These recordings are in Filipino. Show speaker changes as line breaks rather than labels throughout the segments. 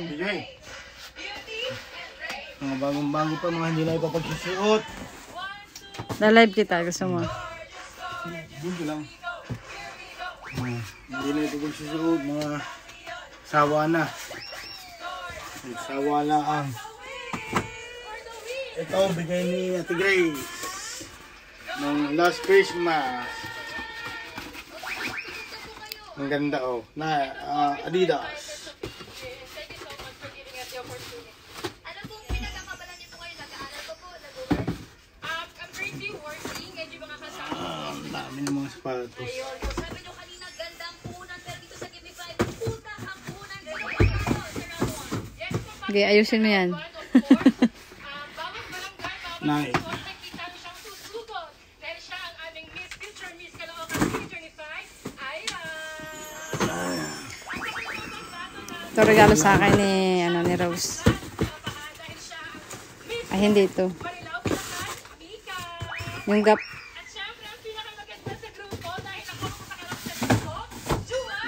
Bigay. Mga bagong-bago pa, mga hindi na ipapagsusuot.
Na-live kita, gusto mo?
Dito lang. Hindi na ipapagsusuot, mga sawa na. Sawa lang. Ito, bigay ni Ate Grace. Nung last Christmas. Ang ganda oh. Na Adidas. Ang dami ng mga sapatos.
Okay, ayusin mo yan.
Nice.
Ito regalo sa akin ni Rose. Ay, hindi ito. Yung gap.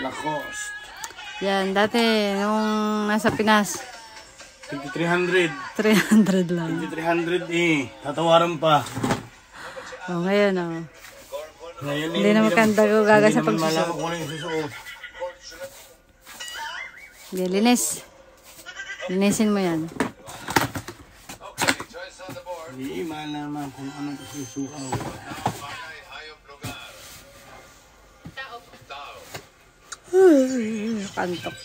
Lacoste.
Yan, dati nung nasa Pinas.
5,300.
300 lang.
5,300 eh. Tatawaran pa.
Oh, ngayon oh.
Ngayon,
Hindi na magkanda ko gaga sa
pagsusuot. Hindi naman malaman
pagsusuot.
kung ano yung susuot.
Hindi, linis. Linisin mo yan.
Hindi malaman kung ano yung susuot.
Kantok.